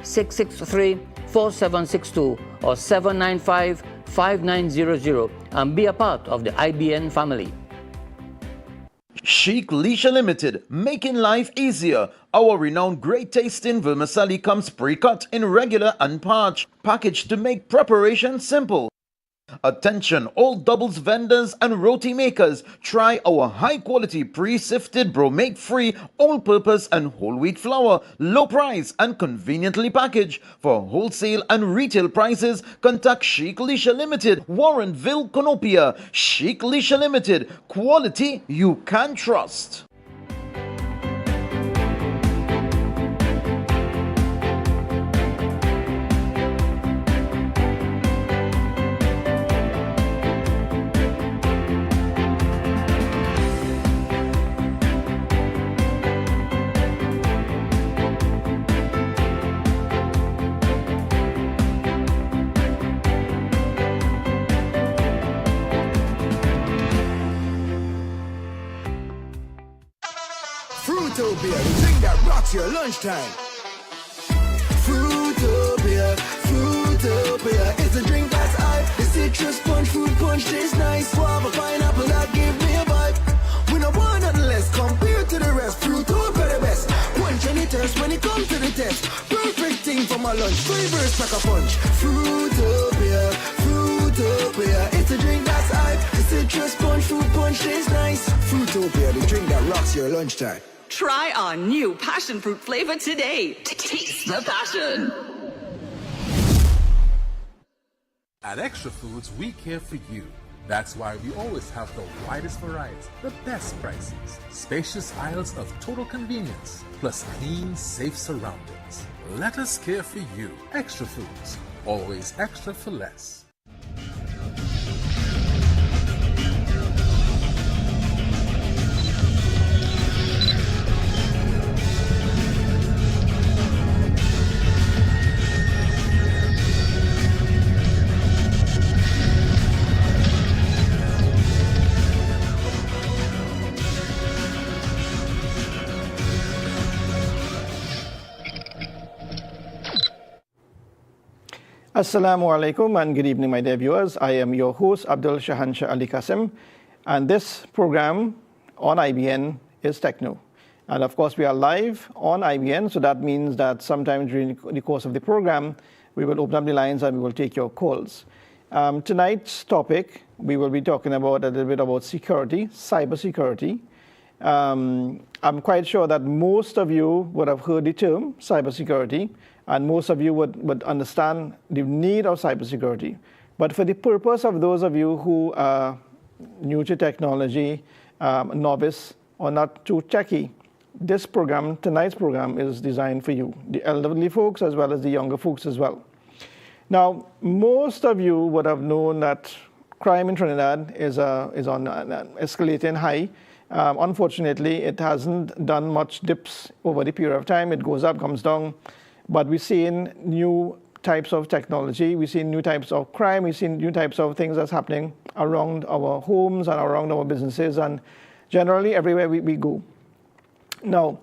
663-4762 or 795-5900 and be a part of the IBN family. Chic Leisure Limited, making life easier. Our renowned great tasting vermicelli comes pre-cut in regular and parch, packaged to make preparation simple. Attention all doubles vendors and roti makers, try our high quality pre-sifted bromate free all-purpose and whole wheat flour, low price and conveniently packaged. For wholesale and retail prices, contact Chic Leisure Limited, Warrenville, Conopia. Chic Leisure Limited, quality you can trust. Fruitopia, the drink that rocks your lunchtime. Fruitopia, Fruitopia, it's a drink that's hype. The citrus punch, fruit punch tastes nice. Guava, pineapple, that give me a vibe. We don't want nothing less compared to the rest. Fruitopia the best. Punch any thirst when it comes to the test. Perfect thing for my lunch. Flavors pack a punch. Fruitopia, Fruitopia, it's a drink that's hype. The citrus punch, fruit punch tastes nice. Fruitopia, the drink that rocks your lunchtime. Try our new passion fruit flavor today. Taste the passion. At Extra Foods, we care for you. That's why we always have the widest variety, the best prices, spacious aisles of total convenience, plus clean, safe surroundings. Let us care for you. Extra Foods, always extra for less. Assalamu alaikum and good evening, my dear viewers. I am your host, Abdul Shahanshah Ali Qasim, and this program on IBN is Techno. And of course, we are live on IBN, so that means that sometime during the course of the program, we will open up the lines and we will take your calls. Tonight's topic, we will be talking about a little bit about security, cybersecurity. I'm quite sure that most of you would have heard the term cybersecurity, and most of you would understand the need of cybersecurity. But for the purpose of those of you who are new to technology, novice, or not too techy, this program, tonight's program, is designed for you, the elderly folks as well as the younger folks as well. Now, most of you would have known that crime in Trinidad is on an escalating high. Unfortunately, it hasn't done much dips over the period of time. It goes up, comes down. But we're seeing new types of technology. We're seeing new types of crime. We're seeing new types of things that's happening around our homes and around our businesses and generally everywhere we go. Now,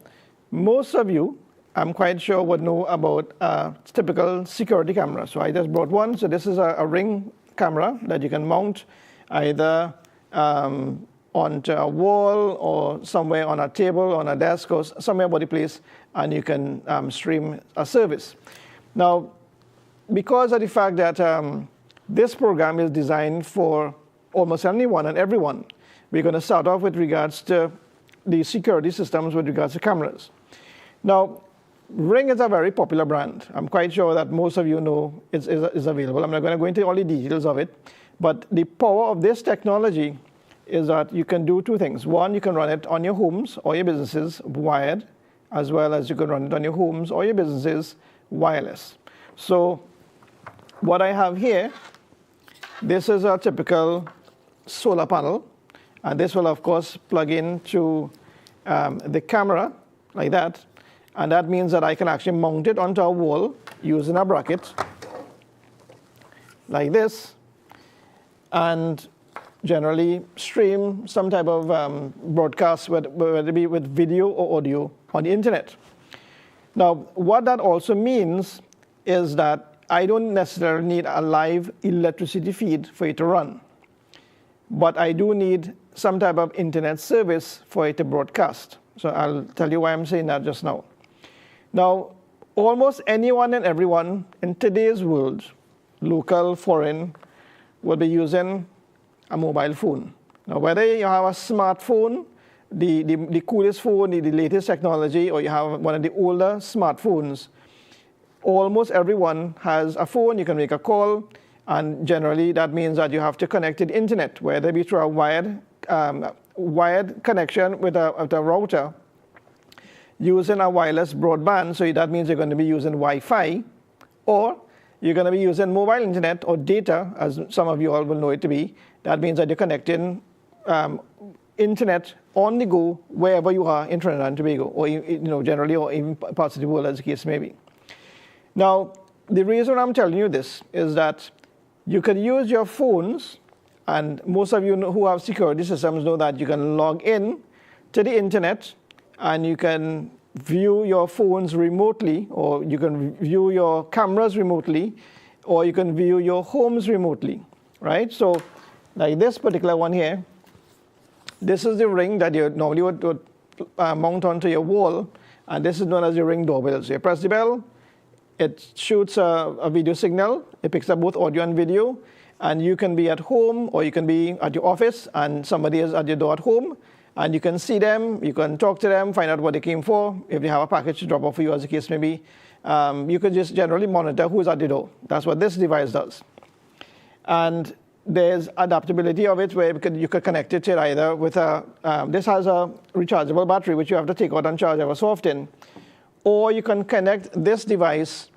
most of you, I'm quite sure, would know about typical security cameras. So I just brought one. So this is a Ring camera that you can mount either onto a wall or somewhere on a table, on a desk, or somewhere about the place, and you can stream a service. Now, because of the fact that this program is designed for almost anyone and everyone, we're going to start off with regards to the security systems with regards to cameras. Now, Ring is a very popular brand. I'm quite sure that most of you know it's available. I'm not going to go into all the details of it, but the power of this technology is that you can do two things. One, you can run it on your homes or your businesses wired, as well as you can run it on your homes or your businesses wireless. So what I have here, this is a typical solar panel, and this will of course plug into the camera like that, and that means that I can actually mount it onto a wall using a bracket like this, and generally stream some type of broadcast, whether it be with video or audio on the internet. Now, what that also means is that I don't necessarily need a live electricity feed for it to run, but I do need some type of internet service for it to broadcast. So I'll tell you why I'm saying that just now. Now, almost anyone and everyone in today's world, local, foreign, will be using a mobile phone. Now, whether you have a smartphone, the coolest phone, the latest technology, or you have one of the older smartphones, almost everyone has a phone. You can make a call, and generally that means that you have to connect to the internet, whether it be through a wired connection with a router, using a wireless broadband. So that means you're going to be using Wi-Fi, or you're going to be using mobile internet or data, as some of you all will know it to be. That means that you're connecting internet on the go wherever you are in Trinidad and Tobago, or generally, or even parts of the world, as the case may be. Now, the reason I'm telling you this is that you can use your phones, and most of you who have security systems know that you can log in to the internet and you can view your phones remotely, or you can view your cameras remotely, or you can view your homes remotely, right? So like this particular one here, this is the ring that you normally would mount onto your wall, and this is known as your Ring doorbell. So you press the bell, it shoots a video signal, it picks up both audio and video, and you can be at home or you can be at your office and somebody is at your door at home, and you can see them, you can talk to them, find out what they came for, if they have a package to drop off for you, as the case may be. You can just generally monitor who's at the door. That's what this device does. And there's adaptability of it where you could connect it to either with this has a rechargeable battery which you have to take out and charge ever so often, or you can connect this device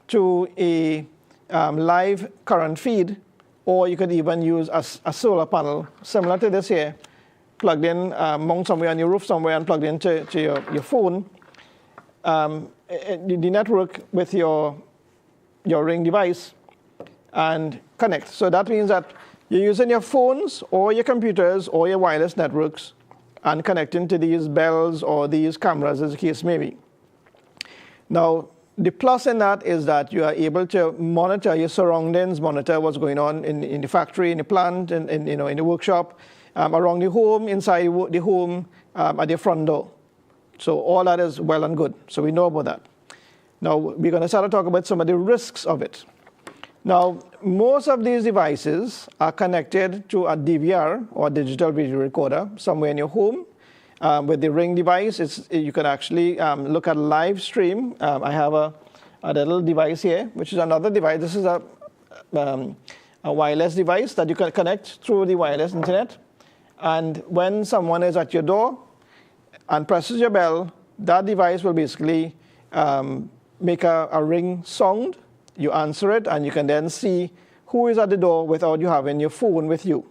to a live current feed, or you could even use a solar panel similar to this here, plugged in, mount somewhere on your roof somewhere and plugged into your phone, the network with your Ring device, and connect. So that means that you're using your phones or your computers or your wireless networks and connecting to these bells or these cameras, as the case may be. Now, the plus in that is that you are able to monitor your surroundings, monitor what's going on in the factory, in the plant, in the workshop, around the home, inside the home, at your front door. So all that is well and good. So we know about that. Now, we're going to start to talk about some of the risks of it. Now, most of these devices are connected to a DVR, or a digital video recorder, somewhere in your home. With the Ring device, you can actually look at live stream. I have a little device here, which is another device. This is a wireless device that you can connect through the wireless internet. And when someone is at your door and presses your bell, that device will basically make a ring sound. You answer it, and you can then see who is at the door without you having your phone with you.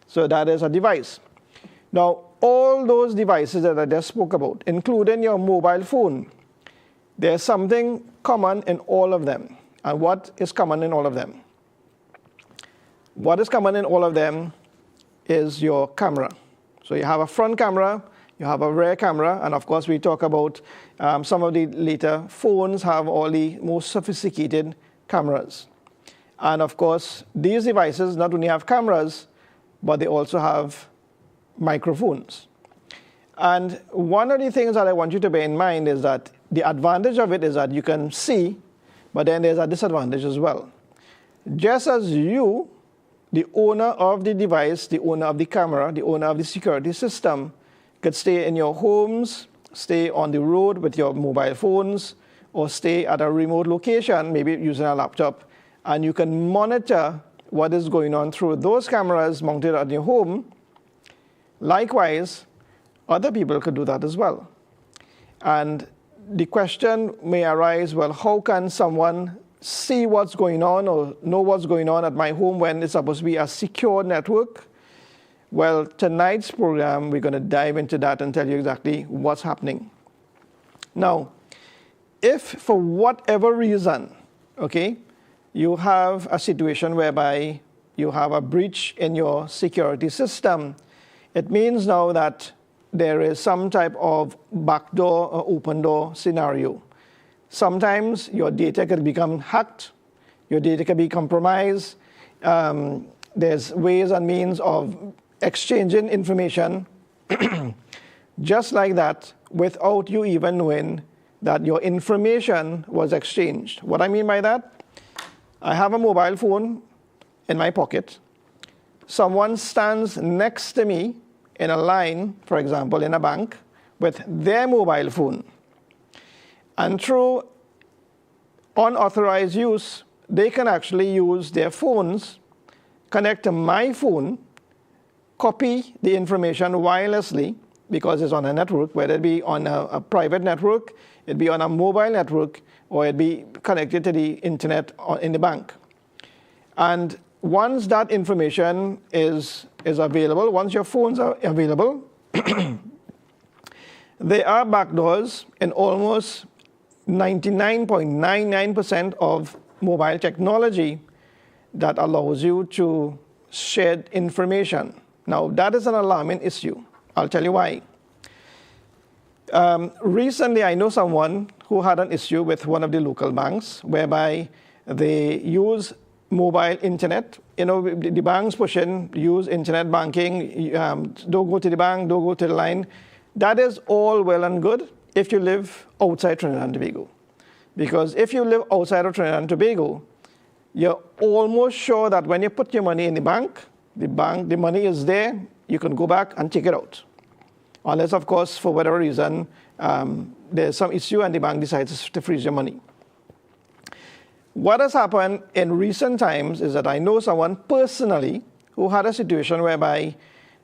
So that is a device. Now, all those devices that I just spoke about, including your mobile phone, there's something common in all of them. And what is common in all of them? What is common in all of them is your camera. So you have a front camera, you have a rear camera, and of course we talk about some of the later phones have all the most sophisticated cameras. And of course, these devices not only have cameras, but they also have microphones. And one of the things that I want you to bear in mind is that the advantage of it is that you can see, but then there's a disadvantage as well. Just as you, the owner of the device, the owner of the camera, the owner of the security system, could stay in your homes, stay on the road with your mobile phones, or stay at a remote location, maybe using a laptop, and you can monitor what is going on through those cameras mounted at your home. Likewise, other people could do that as well. And the question may arise, well, how can someone see what's going on or know what's going on at my home when it's supposed to be a secure network? Well, tonight's program, we're going to dive into that and tell you exactly what's happening. Now, if for whatever reason, okay, you have a situation whereby you have a breach in your security system, it means now that there is some type of backdoor or open door scenario. Sometimes your data could become hacked, your data can be compromised. There's ways and means of exchanging information just like that without you even knowing that your information was exchanged. What I mean by that, I have a mobile phone in my pocket. Someone stands next to me in a line, for example, in a bank, with their mobile phone. And through unauthorized use, they can actually use their phones, connect to my phone, copy the information wirelessly, because it's on a network, whether it be on a private network, it be on a mobile network, or it be connected to the internet in the bank. And once that information is available, once your phones are available, there are backdoors in almost 99.99% of mobile technology that allows you to share information. Now, that is an alarming issue. I'll tell you why. Recently, I know someone who had an issue with one of the local banks whereby they use mobile internet. You know, the banks pushing, use internet banking, don't go to the bank, don't go to the line. That is all well and good if you live outside Trinidad and Tobago. Because if you live outside of Trinidad and Tobago, you're almost sure that when you put your money in the bank, the money is there, you can go back and take it out. Unless, of course, for whatever reason, there's some issue and the bank decides to freeze your money. What has happened in recent times is that I know someone personally who had a situation whereby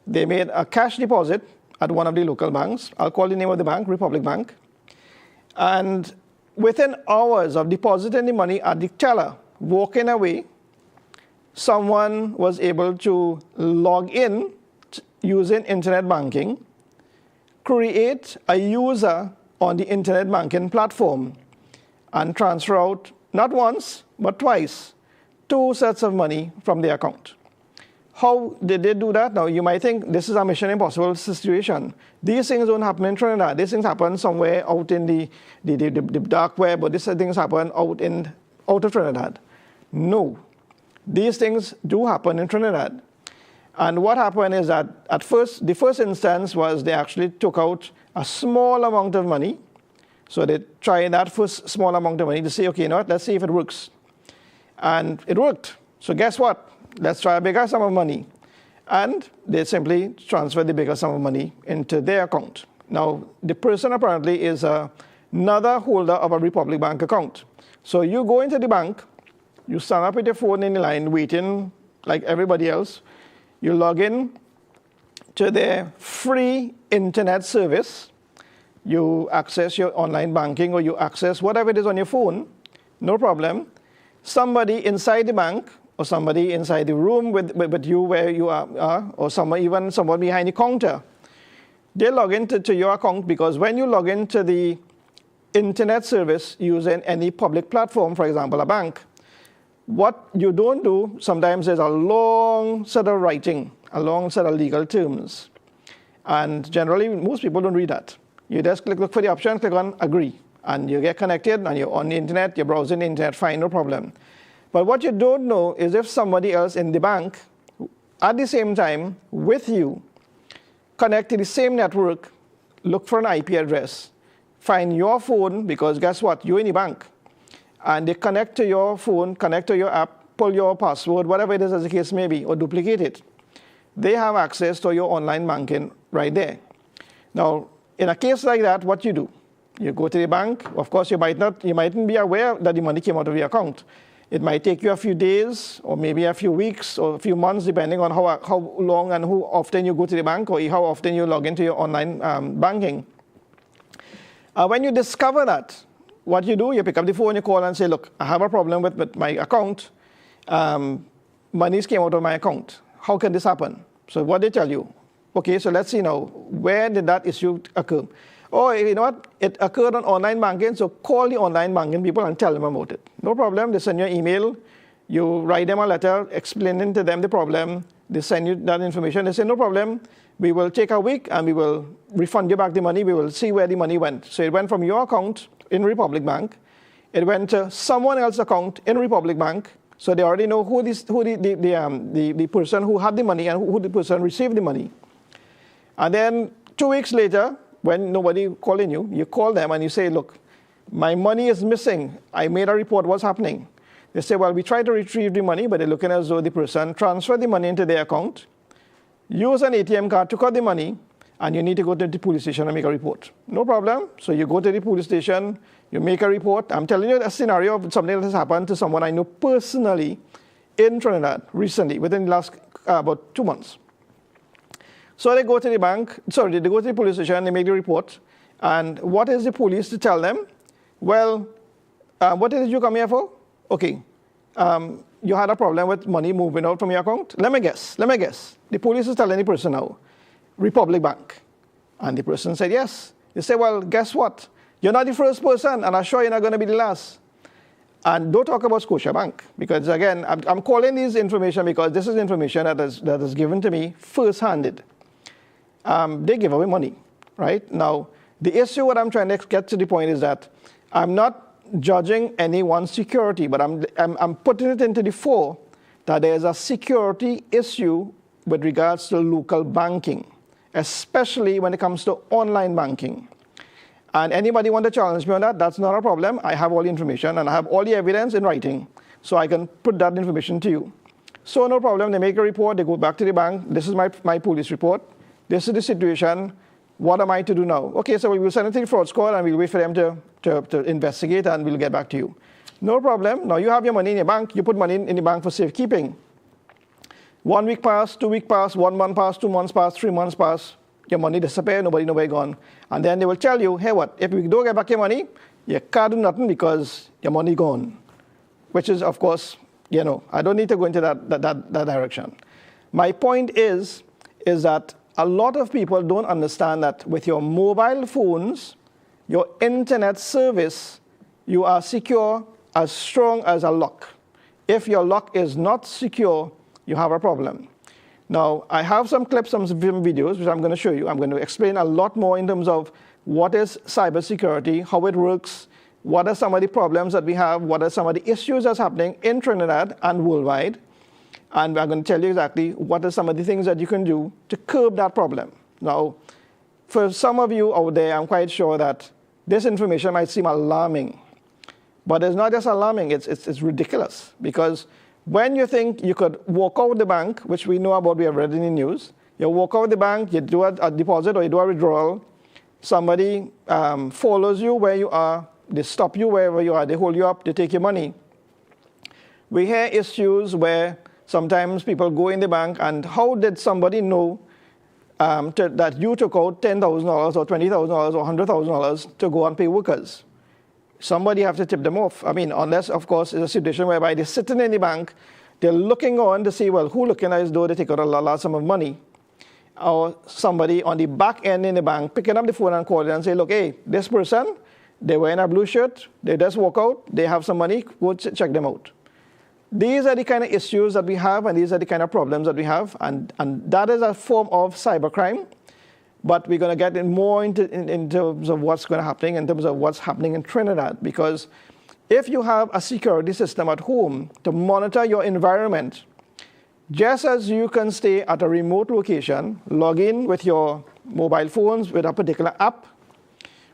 they made a cash deposit at one of the local banks. I'll call the name of the bank, Republic Bank. And within hours of depositing the money at the teller, walking away, someone was able to log in using internet banking, create a user on the internet banking platform, and transfer out not once, but twice, 2 sets of money from the account. How did they do that? Now, you might think this is a Mission Impossible situation. These things don't happen in Trinidad. These things happen somewhere out in the dark web, but these things happen out of Trinidad. No. These things do happen in Trinidad. And what happened is that at first, the first instance was they actually took out a small amount of money. So they tried that first small amount of money to say, okay, you know what, let's see if it works. And it worked. So guess what? Let's try a bigger sum of money. And they simply transferred the bigger sum of money into their account. Now, the person apparently is another holder of a Republic Bank account. So you go into the bank, you stand up with your phone in the line, waiting like everybody else. You log in to their free internet service. You access your online banking or you access whatever it is on your phone, no problem. Somebody inside the bank or somebody inside the room with you where you are or someone behind the counter, they log into your account, because when you log into the internet service using any public platform, for example, a bank, what you don't do, sometimes there's a long set of writing, a long set of legal terms. And generally, most people don't read that. You just look for the option, click on agree, and you get connected, and you're on the internet, you're browsing the internet, fine, no problem. But what you don't know is if somebody else in the bank, at the same time, with you, connect to the same network, look for an IP address, find your phone, because guess what, you're in the bank, and they connect to your phone, connect to your app, pull your password, whatever it is as the case may be, or duplicate it. They have access to your online banking right there. Now, in a case like that, what you do? You go to the bank. Of course, you mightn't be aware that the money came out of your account. It might take you a few days, or maybe a few weeks, or a few months, depending on how long and how often you go to the bank, or how often you log into your online banking. When you discover that, what you do, you pick up the phone, you call and say, look, I have a problem with my account. Monies came out of my account. How can this happen? So what they tell you, okay, so let's see now, where did that issue occur? Oh, you know what? It occurred on online banking, so call the online banking people and tell them about it. No problem. They send you an email. You write them a letter explaining to them the problem. They send you that information. They say, no problem. We will take a week and we will refund you back the money. We will see where the money went. So it went from your account in Republic Bank It went to someone else's account in Republic Bank, so they already know who the person who had the money and who the person received the money. And then 2 weeks later, when nobody calling you, you call them and you say, look, my money is missing. I made a report, what's happening? They say, well, we tried to retrieve the money, but they're looking as though the person transferred the money into their account, use an ATM card, took out the money, and you need to go to the police station and make a report. No problem. So you go to the police station, you make a report. I'm telling you a scenario of something that has happened to someone I know personally in Trinidad recently, within the last about 2 months. So they go to the bank, sorry, they go to the police station, they make the report. And what is the police to tell them? Well, what did you come here for? Okay, you had a problem with money moving out from your account? Let me guess. The police is telling the person now, Republic Bank. And the person said yes. They say, well, guess what? You're not the first person, and I'm sure you're not going to be the last. And don't talk about Scotiabank, because again, I'm calling this information because this is information that is given to me first-handed. They give away money, right? Now, the issue, what I'm trying to get to the point is that I'm not judging anyone's security, but I'm putting it into the fore that there's a security issue with regards to local banking, especially when it comes to online banking. And anybody want to challenge me on that, that's not a problem. I have all the information and I have all the evidence in writing, so I can put that information to you. So no problem, they make a report, they go back to the bank, this is my police report, this is the situation, what am I to do now? Okay, so we will send it to the fraud squad and we'll wait for them to investigate and we'll get back to you. No problem, now you have your money in your bank, you put money in the bank for safekeeping. 1 week passed, 2 weeks passed, 1 month passed, 2 months passed, 3 months passed, your money disappeared, nobody know where it's gone. And then they will tell you, hey what, if we don't get back your money, you can't do nothing because your money gone. Which is, of course, you know, I don't need to go into that direction. My point is that a lot of people don't understand that with your mobile phones, your internet service, you are secure as strong as a lock. If your lock is not secure, you have a problem. Now, I have some clips, some videos, which I'm going to show you. I'm going to explain a lot more in terms of what is cybersecurity, how it works, what are some of the problems that we have, what are some of the issues that's happening in Trinidad and worldwide. And I'm going to tell you exactly what are some of the things that you can do to curb that problem. Now, for some of you out there, I'm quite sure that this information might seem alarming. But it's not just alarming, it's ridiculous. Because when you think you could walk out the bank, which we know about, we have read in the news, you walk out the bank, you do a deposit or you do a withdrawal, somebody follows you where you are, they stop you wherever you are, they hold you up, they take your money. We hear issues where sometimes people go in the bank and how did somebody know that you took out $10,000 or $20,000 or $100,000 to go and pay workers? Somebody have to tip them off. I mean, unless, of course, it's a situation whereby they're sitting in the bank, they're looking on to see, well, who looking at as though they take out a large sum of money. Or somebody on the back end in the bank picking up the phone and calling and say, look, hey, this person, they were in a blue shirt, they just walk out, they have some money, go check them out. These are the kind of issues that we have, and these are the kind of problems that we have, and that is a form of cybercrime. But we're going to get in more in terms of what's going to happen, in terms of what's happening in Trinidad. Because if you have a security system at home to monitor your environment, just as you can stay at a remote location, log in with your mobile phones with a particular app,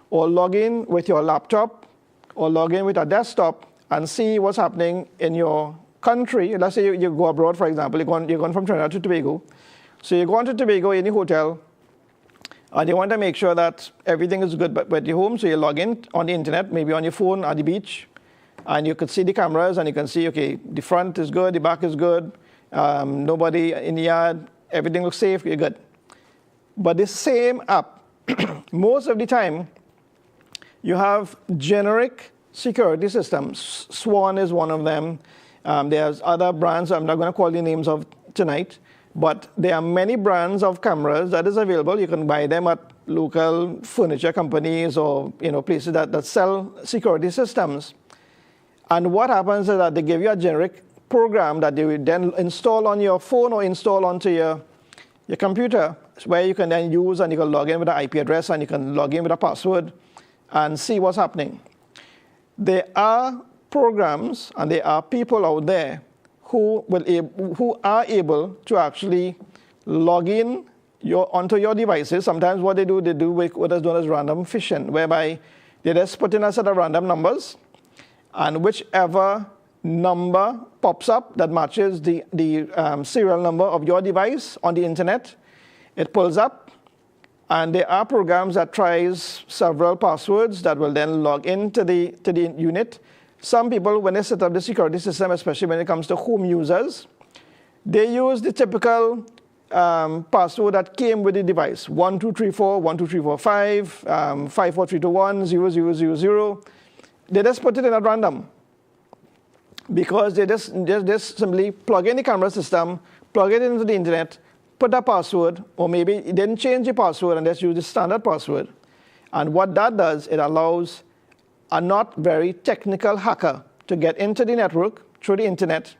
or log in with your laptop, or log in with a desktop and see what's happening in your country. Let's say you go abroad, for example, you're going from Trinidad to Tobago. So you go on to Tobago in the hotel, and you want to make sure that everything is good at your home, so you log in on the internet, maybe on your phone at the beach, and you could see the cameras, and you can see, okay, the front is good, the back is good, nobody in the yard, everything looks safe, you're good. But this same app, most of the time, you have generic security systems. Swan is one of them. There's other brands I'm not going to call the names of tonight. But there are many brands of cameras that is available. You can buy them at local furniture companies or places that sell security systems. And what happens is that they give you a generic program that they will then install on your phone or install onto your computer, where you can then use and you can log in with an IP address and you can log in with a password and see what's happening. there are programs and there are people out there who are able to actually log in onto your devices. Sometimes what they do what is known as random phishing, whereby they just put in a set of random numbers, and whichever number pops up that matches the serial number of your device on the internet, it pulls up. And there are programs that tries several passwords that will then log into the unit. Some people, when they set up the security system, especially when it comes to home users, they use the typical password that came with the device: 1234, 12345, 54321, 0000. They just put it in at random because they just simply plug in the camera system, plug it into the internet, put a password, or maybe it didn't change the password and just use the standard password. And what that does, it allows a not very technical hacker to get into the network through the internet,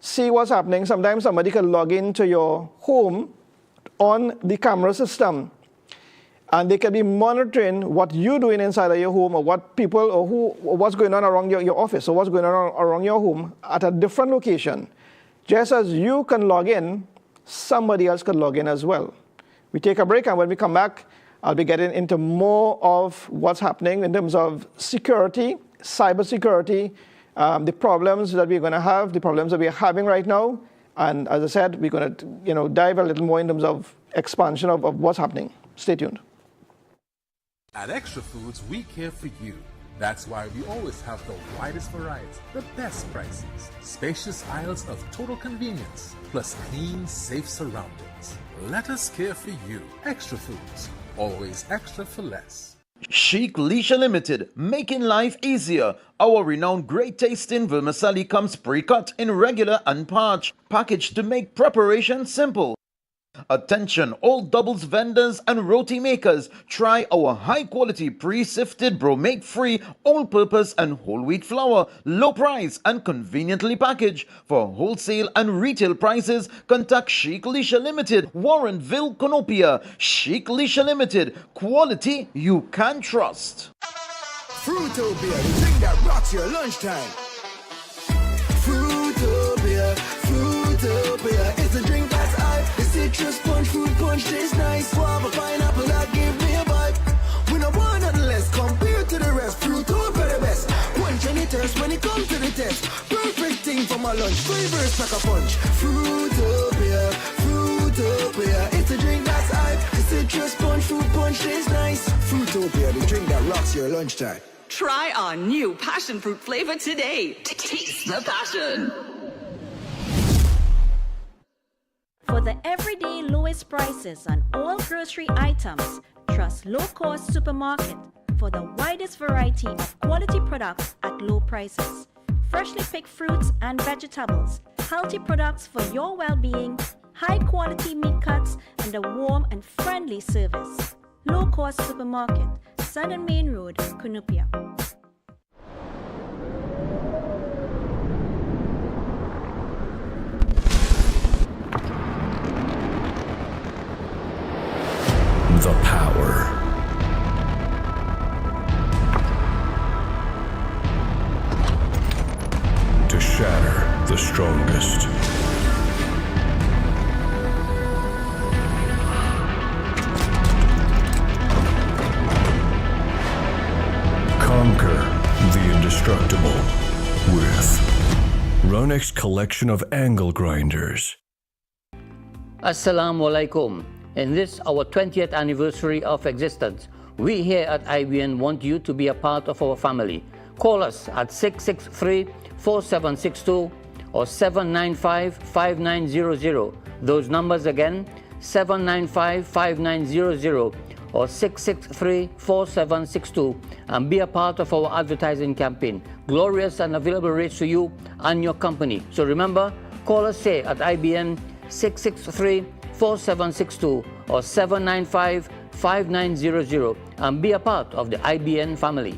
see what's happening. Sometimes somebody can log into your home on the camera system, and they can be monitoring what you're doing inside of your home, or what people, or what's going on around your office, or what's going on around your home at a different location. Just as you can log in, somebody else can log in as well. We take a break, and when we come back, I'll be getting into more of what's happening in terms of security, cybersecurity, the problems that we're going to have, the problems that we're having right now. And as I said, we're going to dive a little more in terms of expansion of what's happening. Stay tuned. At Extra Foods, we care for you. That's why we always have the widest varieties, the best prices, spacious aisles of total convenience, plus clean, safe surroundings. Let us care for you. Extra Foods, always extra for less. Chic Leisure Limited, making life easier. Our renowned great tasting vermicelli comes pre-cut in regular and parch, packaged to make preparation simple. Attention all doubles vendors and roti makers, try our high quality pre-sifted bromate free all-purpose and whole wheat flour, low price and conveniently packaged. For wholesale and retail prices, contact Chic Leisure Limited, Warrenville, Conopia. Chic Leisure Limited, quality you can trust. Fruitopia, the drink that rocks your lunchtime. Fruitopia, Fruitopia, it's a drink that's hype. The citrus punch, fruit punch tastes nice. Guava, pineapple, that give me a vibe. We don't want nothing less compared to the rest. Fruitopia the best. Punch any thirst when it comes to the test. Perfect thing for my lunch. Flavors pack a punch. Fruitopia, Fruitopia, it's a drink that's hype. The citrus punch, fruit punch tastes nice. Fruitopia, the drink that rocks your lunchtime. Try our new passion fruit flavor today. Taste the passion. For the everyday lowest prices on all grocery items, trust Low Cost Supermarket for the widest variety of quality products at low prices. Freshly picked fruits and vegetables, healthy products for your well-being, high quality meat cuts, and a warm and friendly service. Low Cost Supermarket, Southern Main Road, Cunupia. The power. To shatter the strongest. Conquer the indestructible with Ronex collection of angle grinders. Assalamu alaikum. In this, our 20th anniversary of existence, we here at IBN want you to be a part of our family. Call us at 663-4762 or 795-5900. Those numbers again, 795-5900 or 663-4762, and be a part of our advertising campaign. Glorious and available rates to you and your company. So remember, call us say at IBN 663-4762 or 795-5900 and be a part of the IBN family.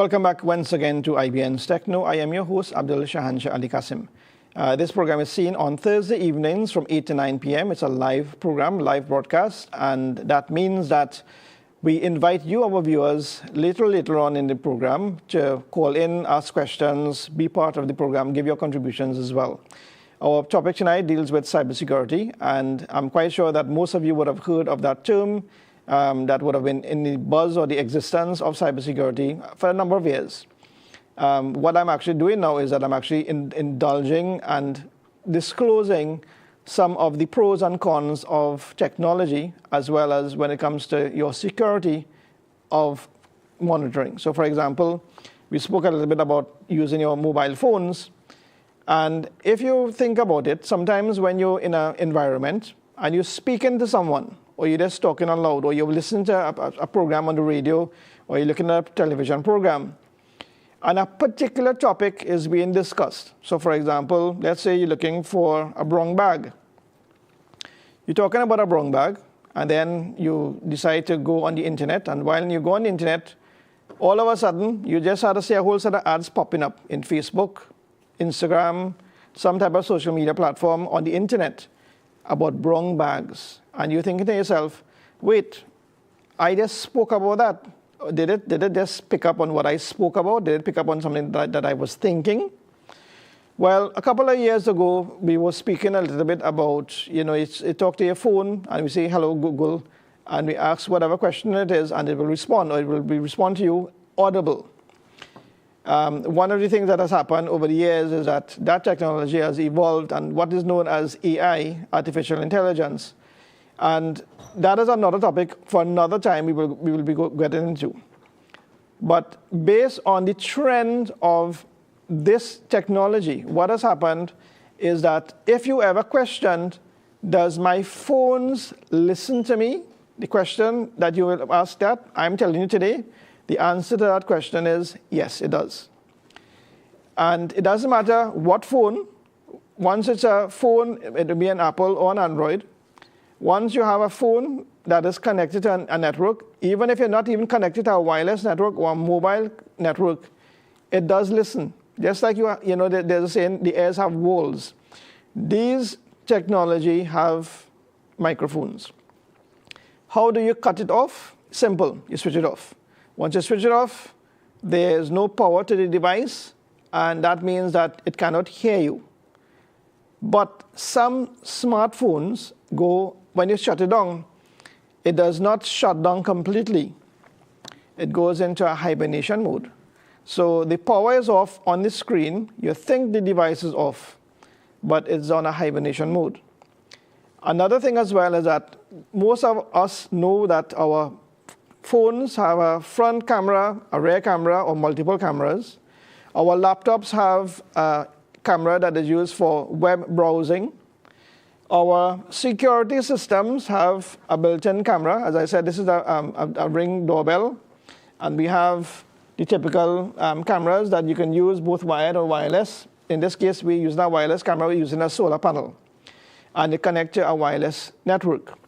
Welcome back once again to IBN's Techno. I am your host, Abdul Shahanshah Ali Kasim. This program is seen on Thursday evenings from 8 to 9 p.m. It's a live program, live broadcast, and that means that we invite you, our viewers, later on in the program to call in, ask questions, be part of the program, give your contributions as well. Our topic tonight deals with cybersecurity, and I'm quite sure that most of you would have heard of that term. That would have been in the buzz or the existence of cybersecurity for a number of years. What I'm actually doing now is that I'm actually indulging and disclosing some of the pros and cons of technology, as well as when it comes to your security of monitoring. So for example, we spoke a little bit about using your mobile phones. And if you think about it, sometimes when you're in an environment and you're speaking to someone, or you're just talking out loud, or you're listening to a program on the radio, or you're looking at a television program, and a particular topic is being discussed. So for example, let's say you're looking for a brown bag. You're talking about a brown bag, and then you decide to go on the internet, and while you go on the internet, all of a sudden, you just had to see a whole set of ads popping up in Facebook, Instagram, some type of social media platform on the internet about brown bags. And you're thinking to yourself, wait, I just spoke about that. Did it just pick up on what I spoke about? Did it pick up on something that I was thinking? Well, a couple of years ago, we were speaking a little bit about, you talk to your phone, and we say, hello, Google, and we ask whatever question it is, and it will respond, or it will respond to you audible. One of the things that has happened over the years is that technology has evolved, and what is known as AI, artificial intelligence. And that is another topic for another time we will be getting into. But based on the trend of this technology, what has happened is that if you ever questioned, does my phones listen to me? The question that you will ask that, I'm telling you today, the answer to that question is yes, it does. And it doesn't matter what phone. Once it's a phone, it will be an Apple or an Android. Once you have a phone that is connected to a network, even if you're not even connected to a wireless network or a mobile network, it does listen. Just like there's a saying, the ears have walls. These technology have microphones. How do you cut it off? Simple, you switch it off. Once you switch it off, there's no power to the device, and that means that it cannot hear you. But some smartphones when you shut it down, it does not shut down completely. It goes into a hibernation mode. So the power is off on the screen. You think the device is off, but it's on a hibernation mode. Another thing as well is that most of us know that our phones have a front camera, a rear camera, or multiple cameras. Our laptops have a camera that is used for web browsing. Our security systems have a built-in camera. As I said, this is a Ring doorbell. And we have the typical cameras that you can use both wired or wireless. In this case, we're using a wireless camera. We're using a solar panel. And they connect to a wireless network.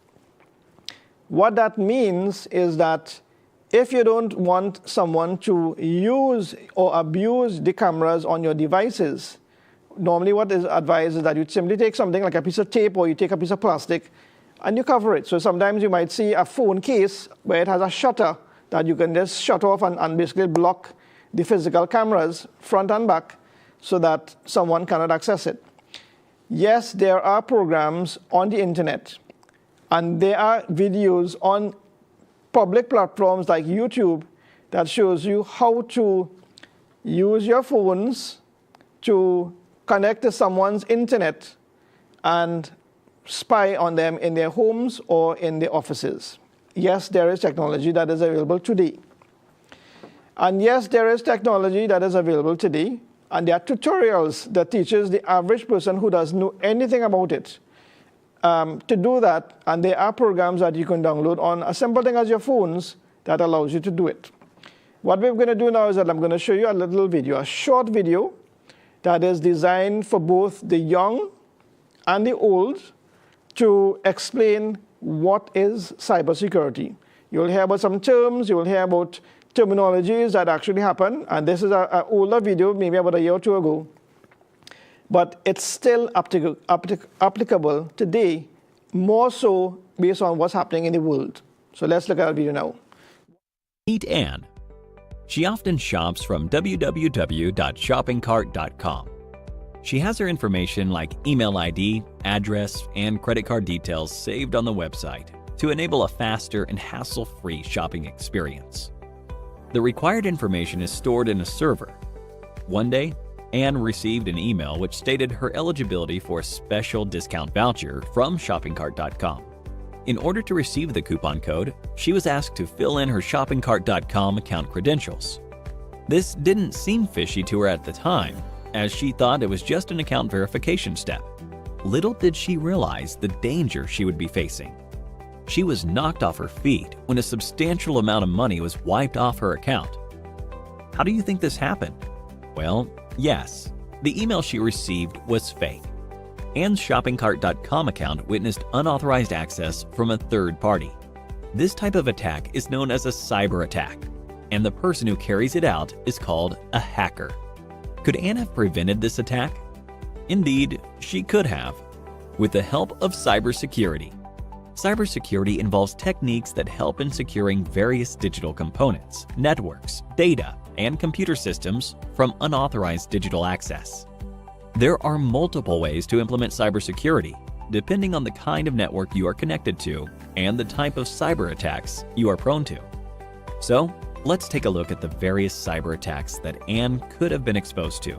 What that means is that if you don't want someone to use or abuse the cameras on your devices, normally what is advised is that you simply take something like a piece of tape, or you take a piece of plastic and you cover it. So sometimes you might see a phone case where it has a shutter that you can just shut off and basically block the physical cameras front and back so that someone cannot access it. Yes, there are programs on the internet, and there are videos on public platforms like YouTube that shows you how to use your phones to connect to someone's internet and spy on them in their homes or in their offices. Yes, there is technology that is available today. And yes, there is technology that is available today, and there are tutorials that teaches the average person who doesn't know anything about it to do that, and there are programs that you can download on a simple thing as your phones that allows you to do it. What we're going to do now is that I'm going to show you a little video, a short video that is designed for both the young and the old to explain what is cybersecurity. You'll hear about some terms, you will hear about terminologies that actually happen, and this is an older video, maybe about a year or two ago, but it's still applicable today, more so based on what's happening in the world. So let's look at that video now. Meet Anne. She often shops from www.shoppingcart.com. She has her information like email ID, address, and credit card details saved on the website to enable a faster and hassle-free shopping experience. The required information is stored in a server. One day, Anne received an email which stated her eligibility for a special discount voucher from shoppingcart.com. In order to receive the coupon code, she was asked to fill in her shoppingcart.com account credentials. This didn't seem fishy to her at the time, as she thought it was just an account verification step. Little did she realize the danger she would be facing. She was knocked off her feet when a substantial amount of money was wiped off her account. How do you think this happened? Well, yes, the email she received was fake. Anne's shoppingcart.com account witnessed unauthorized access from a third party. This type of attack is known as a cyber attack, and the person who carries it out is called a hacker. Could Anne have prevented this attack? Indeed, she could have, with the help of cybersecurity. Cybersecurity involves techniques that help in securing various digital components, networks, data, and computer systems from unauthorized digital access. There are multiple ways to implement cybersecurity, depending on the kind of network you are connected to and the type of cyber attacks you are prone to. So, let's take a look at the various cyber attacks that Anne could have been exposed to.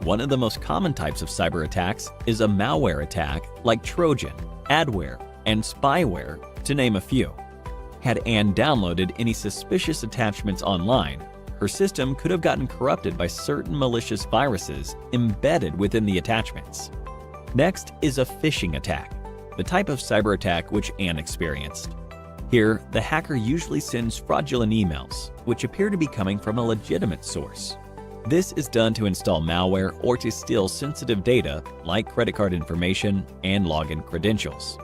One of the most common types of cyber attacks is a malware attack like Trojan, adware, and spyware, to name a few. Had Anne downloaded any suspicious attachments online, her system could have gotten corrupted by certain malicious viruses embedded within the attachments. Next is a phishing attack, the type of cyber attack which Anne experienced. Here, the hacker usually sends fraudulent emails, which appear to be coming from a legitimate source. This is done to install malware or to steal sensitive data like credit card information and login credentials.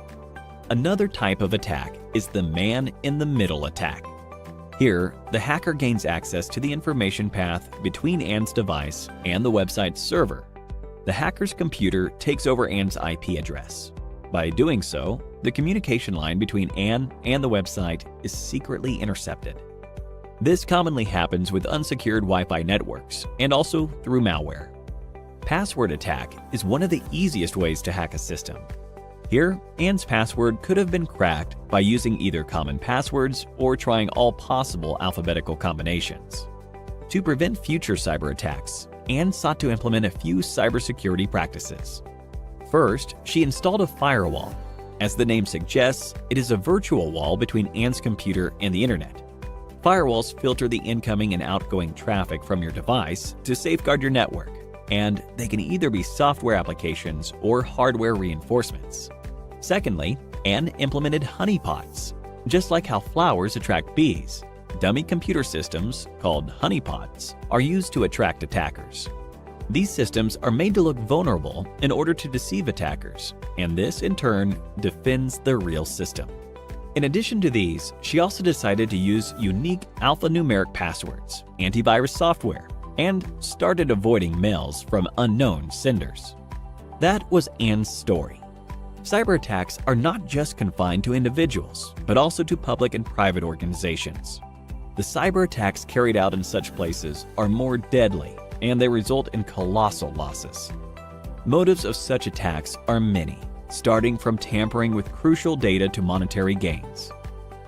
Another type of attack is the man-in-the-middle attack. Here, the hacker gains access to the information path between Anne's device and the website's server. The hacker's computer takes over Anne's IP address. By doing so, the communication line between Anne and the website is secretly intercepted. This commonly happens with unsecured Wi-Fi networks and also through malware. Password attack is one of the easiest ways to hack a system. Here, Anne's password could have been cracked by using either common passwords or trying all possible alphabetical combinations. To prevent future cyber attacks, Anne sought to implement a few cybersecurity practices. First, she installed a firewall. As the name suggests, it is a virtual wall between Anne's computer and the internet. Firewalls filter the incoming and outgoing traffic from your device to safeguard your network, and they can either be software applications or hardware reinforcements. Secondly, Anne implemented honeypots. Just like how flowers attract bees, dummy computer systems, called honeypots, are used to attract attackers. These systems are made to look vulnerable in order to deceive attackers, and this, in turn, defends the real system. In addition to these, she also decided to use unique alphanumeric passwords, antivirus software, and started avoiding mails from unknown senders. That was Anne's story. Cyber attacks are not just confined to individuals, but also to public and private organizations. The cyber attacks carried out in such places are more deadly, and they result in colossal losses. Motives of such attacks are many, starting from tampering with crucial data to monetary gains.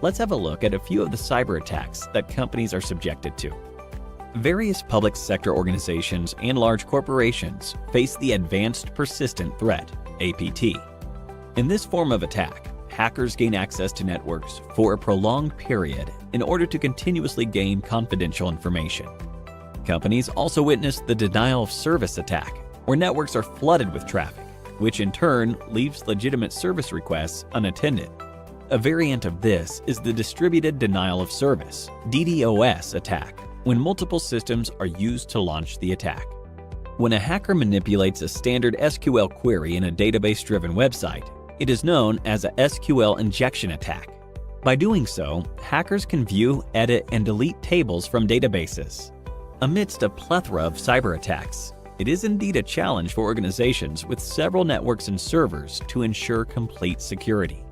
Let's have a look at a few of the cyber attacks that companies are subjected to. Various public sector organizations and large corporations face the Advanced Persistent Threat, APT. In this form of attack, hackers gain access to networks for a prolonged period in order to continuously gain confidential information. Companies also witness the denial of service attack, where networks are flooded with traffic, which in turn leaves legitimate service requests unattended. A variant of this is the distributed denial of service, DDoS attack, when multiple systems are used to launch the attack. When a hacker manipulates a standard SQL query in a database-driven website, it is known as a SQL injection attack. By doing so, hackers can view, edit, and delete tables from databases. Amidst a plethora of cyber attacks, it is indeed a challenge for organizations with several networks and servers to ensure complete security.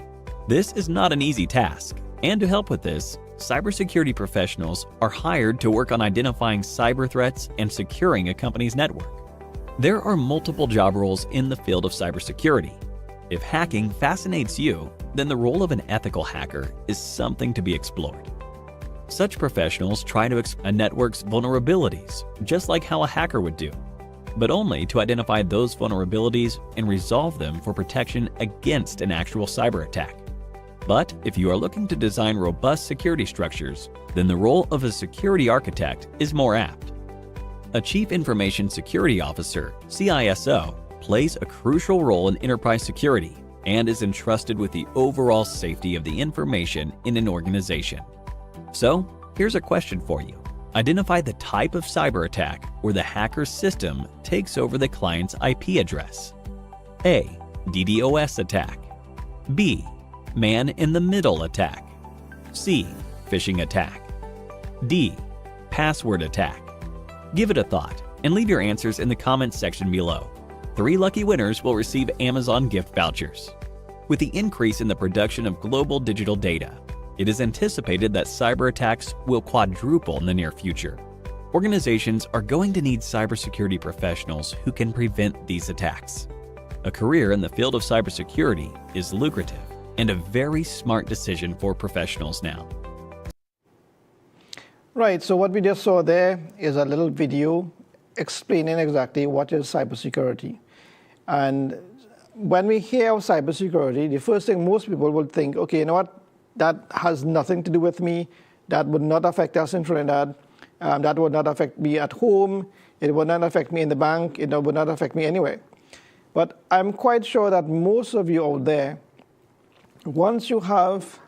This is not an easy task, and to help with this, cybersecurity professionals are hired to work on identifying cyber threats and securing a company's network. There are multiple job roles in the field of cybersecurity. If hacking fascinates you, then the role of an ethical hacker is something to be explored. Such professionals try to exploit a network's vulnerabilities, just like how a hacker would do, but only to identify those vulnerabilities and resolve them for protection against an actual cyber attack. But if you are looking to design robust security structures, then the role of a security architect is more apt. A Chief Information Security Officer, CISO, plays a crucial role in enterprise security and is entrusted with the overall safety of the information in an organization. So, here's a question for you. Identify the type of cyber attack where the hacker's system takes over the client's IP address. A. DDoS attack. B. Man-in-the-middle attack. C. Phishing attack. D. Password attack. Give it a thought and leave your answers in the comments section below. 3 lucky winners will receive Amazon gift vouchers. With the increase in the production of global digital data, it is anticipated that cyber attacks will quadruple in the near future. Organizations are going to need cybersecurity professionals who can prevent these attacks. A career in the field of cybersecurity is lucrative and a very smart decision for professionals now. Right, so what we just saw there is a little video explaining exactly what is cybersecurity. And when we hear of cybersecurity, the first thing most people will think, okay, you know what? That has nothing to do with me. That would not affect us in Trinidad. That would not affect me at home. It would not affect me in the bank. It would not affect me anywhere. But I'm quite sure that most of you out there, once you have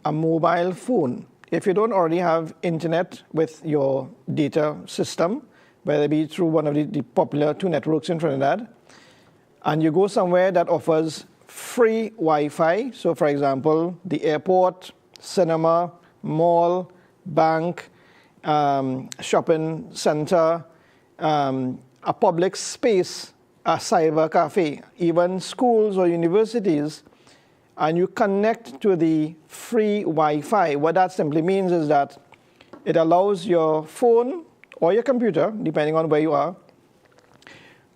a mobile phone, if you don't already have internet with your data system, whether it be through one of the popular 2 networks in Trinidad, and you go somewhere that offers free Wi-Fi, so for example, the airport, cinema, mall, bank, shopping center, a public space, a cyber cafe, even schools or universities, and you connect to the free Wi-Fi, what that simply means is that it allows your phone or your computer, depending on where you are,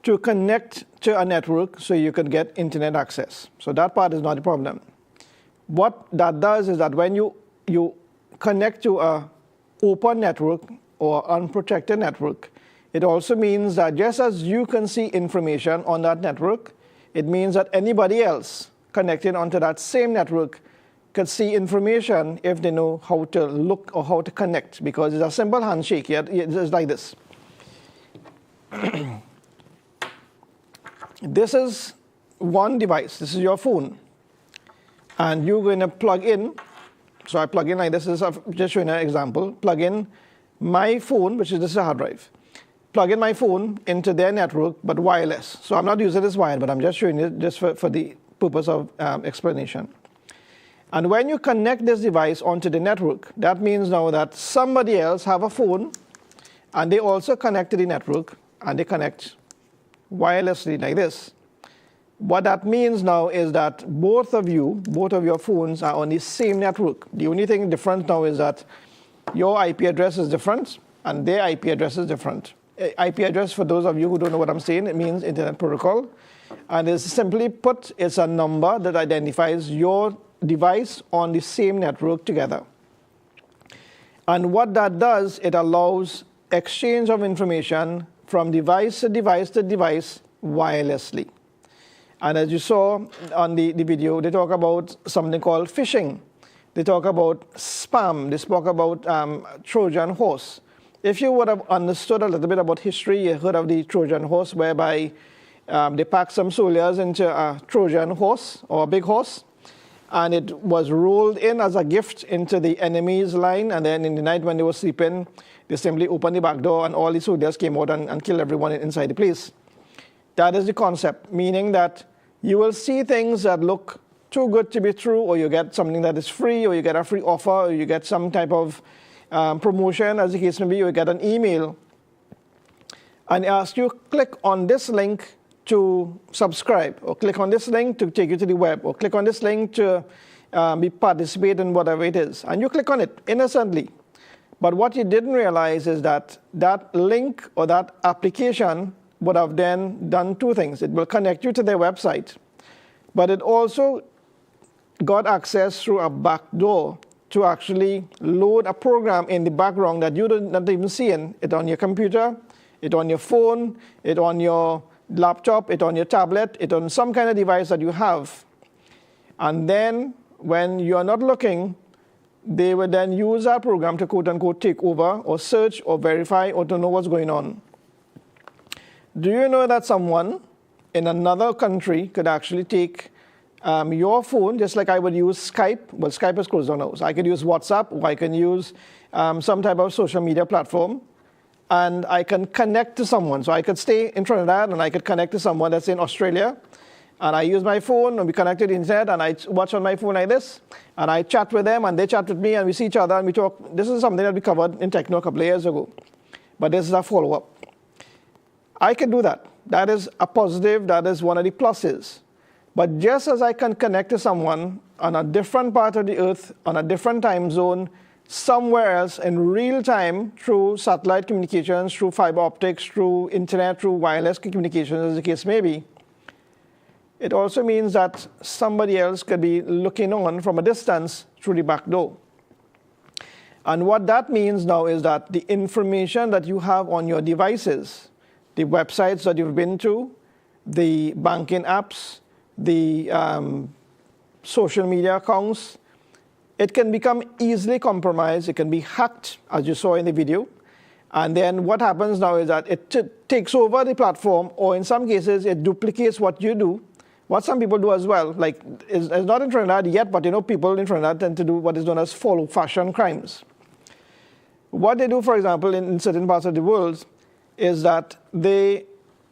to connect to a network so you can get internet access. So that part is not a problem. What that does is that when you connect to an open network or unprotected network, it also means that just as you can see information on that network, it means that anybody else connected onto that same network could see information if they know how to look or how to connect, because it's a simple handshake. It's like this. This is one device. This is your phone. And you're going to plug in. So I plug in like this. I'm just showing an example. Plug in my phone, which is this hard drive. Plug in my phone into their network, but wireless. So I'm not using this wired, but I'm just showing it just for the purpose of explanation. And when you connect this device onto the network, that means now that somebody else have a phone, and they also connect to the network, and they connect wirelessly like this. What that means now is that both of your phones are on the same network. The only thing different now is that your IP address is different, and their IP address is different. IP address, for those of you who don't know what I'm saying, it means Internet Protocol. And it's simply put, it's a number that identifies your device on the same network together. And what that does, it allows exchange of information from device to device to device wirelessly. And as you saw on the video, they talk about something called phishing. They talk about spam. They spoke about Trojan horse. If you would have understood a little bit about history, you heard of the Trojan horse, whereby they packed some soldiers into a Trojan horse, or a big horse, and it was rolled in as a gift into the enemy's line, and then in the night when they were sleeping, they simply opened the back door, and all the soldiers came out and killed everyone inside the place. That is the concept, meaning that you will see things that look too good to be true, or you get something that is free, or you get a free offer, or you get some type of promotion, as the case may be, you get an email, and ask you, click on this link to subscribe, or click on this link to take you to the web, or click on this link to participate in whatever it is. And you click on it innocently. But what you didn't realize is that that link or that application would have then done two things. It will connect you to their website, but it also got access through a back door to actually load a program in the background that you don't not even seeing it on your computer, it on your phone, it on your laptop, it on your tablet, it on some kind of device that you have. And then when you are not looking, they will then use that program to quote unquote take over or search or verify or to know what's going on. Do you know that someone in another country could actually take your phone, just like I would use Skype? Well, Skype is closed down now. So I could use WhatsApp, or I can use some type of social media platform, and I can connect to someone. So I could stay in Trinidad and I could connect to someone that's in Australia, and I use my phone and we connect to the internet, and I watch on my phone like this, and I chat with them and they chat with me, and we see each other and we talk. This is something that we covered in Techno a couple of years ago, but this is a follow-up. I can do that. That is a positive, that is one of the pluses. But just as I can connect to someone on a different part of the earth, on a different time zone, somewhere else in real time through satellite communications, through fiber optics, through internet, through wireless communications, as the case may be, it also means that somebody else could be looking on from a distance through the back door. And what that means now is that the information that you have on your devices, the websites that you've been to, the banking apps, the social media accounts, it can become easily compromised. It can be hacked, as you saw in the video. And then what happens now is that it takes over the platform, or in some cases, it duplicates what you do. What some people do as well, like, it's not in Trinidad yet, but you know, people in Trinidad tend to do what is known as follow fashion crimes. What they do, for example, in certain parts of the world, is that they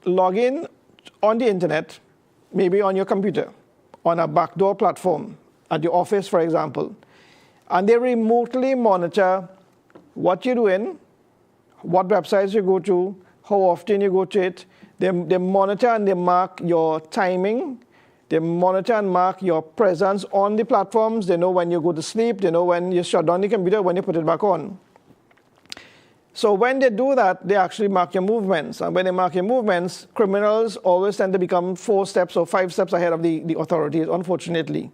log in on the internet, maybe on your computer, on a backdoor platform, at your office, for example, and they remotely monitor what you're doing, what websites you go to, how often you go to it. They monitor and they mark your timing. They monitor and mark your presence on the platforms. They know when you go to sleep. They know when you shut down the computer, when you put it back on. So when they do that, they actually mark your movements. And when they mark your movements, criminals always tend to become 4 steps or 5 steps ahead of the authorities, unfortunately.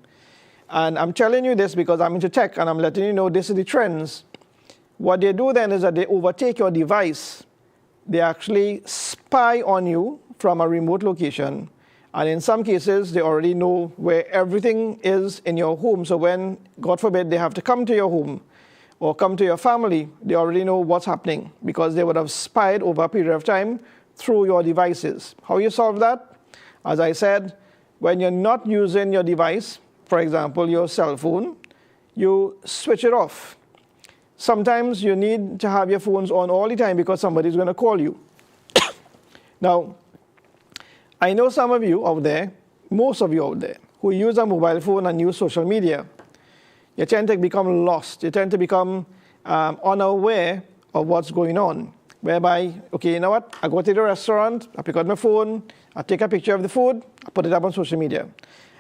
And I'm telling you this because I'm into tech, and I'm letting you know this is the trends. What they do then is that they overtake your device. They actually spy on you from a remote location. And in some cases, they already know where everything is in your home. So when, God forbid, they have to come to your home or come to your family, they already know what's happening because they would have spied over a period of time through your devices. How you solve that? As I said, when you're not using your device, for example, your cell phone, you switch it off. Sometimes you need to have your phones on all the time because somebody's going to call you. Now, I know some of you out there, most of you out there, who use a mobile phone and use social media. You tend to become lost. You tend to become unaware of what's going on. Whereby, okay, you know what? I go to the restaurant, I pick up my phone, I take a picture of the food, I put it up on social media.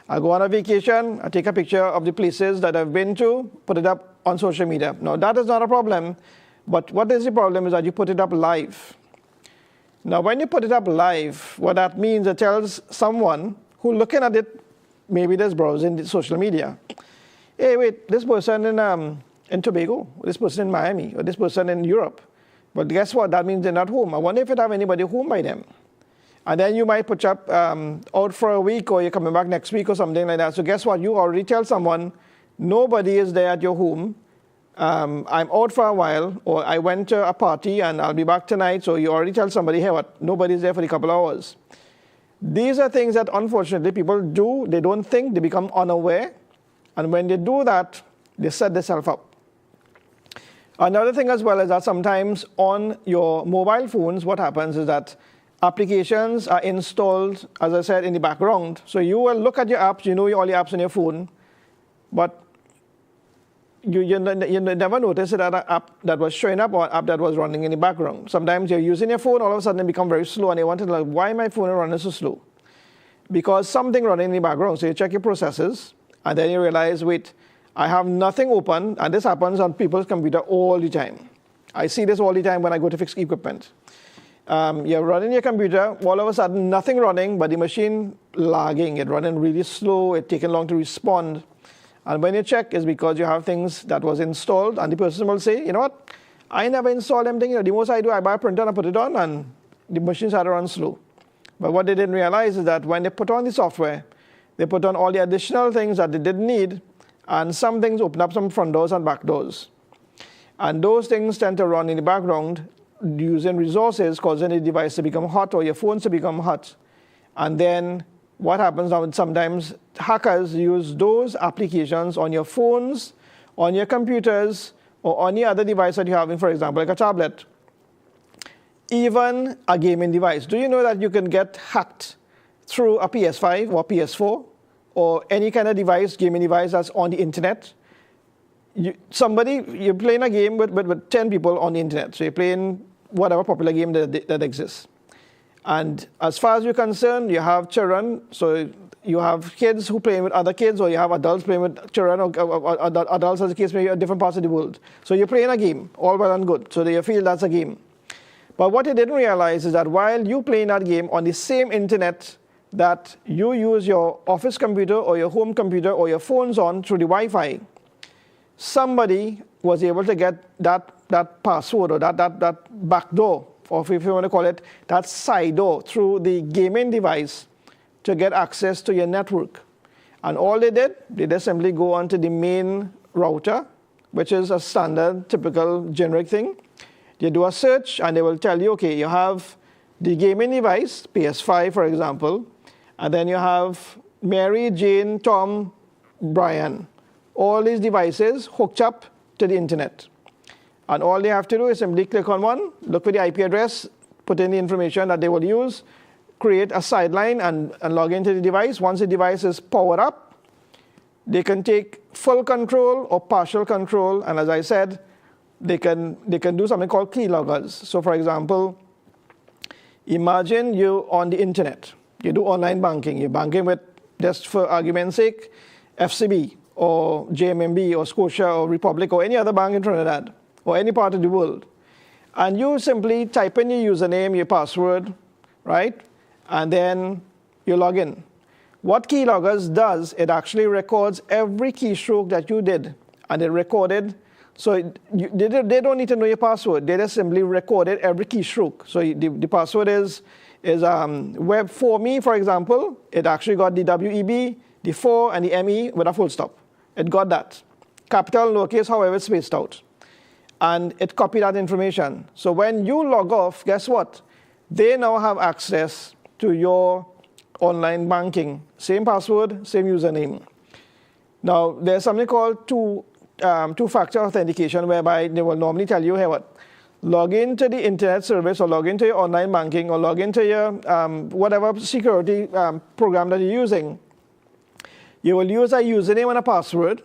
I go on a vacation, I take a picture of the places that I've been to, put it up on social media. Now, that is not a problem, but what is the problem is that you put it up live. Now, when you put it up live, what that means, it tells someone who looking at it, maybe just browsing the social media, hey, wait, this person in Tobago, this person in Miami, or this person in Europe. But guess what? That means they're not home. I wonder if it have anybody home by them. And then you might put up out for a week, or you're coming back next week or something like that. So guess what? You already tell someone, nobody is there at your home. I'm out for a while, or I went to a party and I'll be back tonight. So you already tell somebody, hey, what? Nobody's there for a couple of hours. These are things that unfortunately people do. They don't think, they become unaware. And when they do that, they set themselves up. Another thing as well is that sometimes on your mobile phones, what happens is that applications are installed, as I said, in the background. So you will look at your apps, you know all your apps on your phone, but you never notice that an app that was showing up or an app that was running in the background. Sometimes you're using your phone, all of a sudden it becomes very slow, and you want to know, why my phone is running so slow? Because something running in the background. So you check your processes, and then you realize, wait, I have nothing open, and this happens on people's computer all the time. I see this all the time when I go to fix equipment. You're running your computer, all of a sudden nothing running, but the machine lagging, it running really slow, it taking long to respond. And when you check, it's because you have things that was installed, and the person will say, you know what, I never installed anything. The most I do, I buy a printer and I put it on, and the machine started to run slow. But what they didn't realize is that when they put on the software, they put on all the additional things that they didn't need, and some things open up some front doors and back doors. And those things tend to run in the background using resources, causing the device to become hot or your phones to become hot. And then what happens now, sometimes hackers use those applications on your phones, on your computers, or any other device that you have, for example, like a tablet. Even a gaming device. Do you know that you can get hacked through a PS5 or PS4 or any kind of device, gaming device that's on the internet? You're playing a game with 10 people on the internet. So you're playing whatever popular game that exists. And as far as you're concerned, you have children. So you have kids who play with other kids, or you have adults playing with children, or adults, as the case may be, in different parts of the world. So you're playing a game, all well and good. So you feel that's a game. But what you didn't realize is that while you playing that game on the same internet that you use your office computer or your home computer or your phones on through the Wi-Fi, somebody was able to get that password or that backdoor, or if you want to call it, that side door through the gaming device to get access to your network. And all they just simply go onto the main router, which is a standard, typical, generic thing. You do a search, and they will tell you, okay, you have the gaming device, PS5, for example, and then you have Mary, Jane, Tom, Brian. All these devices hooked up to the internet. And all they have to do is simply click on one, look for the IP address, put in the information that they will use, create a sideline, and log into the device. Once the device is powered up, they can take full control or partial control, and as I said, they can do something called keyloggers. So for example, imagine you're on the internet. You do online banking. You're banking with, just for argument's sake, FCB or JMMB or Scotia or Republic or any other bank in Trinidad or any part of the world. And you simply type in your username, your password, right? And then you log in. What Keyloggers does, it actually records every keystroke that you did. And it recorded. So they don't need to know your password. They just simply recorded every keystroke. So the password is web for me, for example. It actually got the WEB, the 4, and the ME with a full stop. It got that. Capital, lowercase, however it's spaced out. And it copied that information. So when you log off, guess what? They now have access to your online banking. Same password, same username. Now, there's something called two-factor authentication, whereby they will normally tell you, hey, what? Log into the internet service, or log into your online banking, or log into your whatever security program that you're using. You will use a username and a password,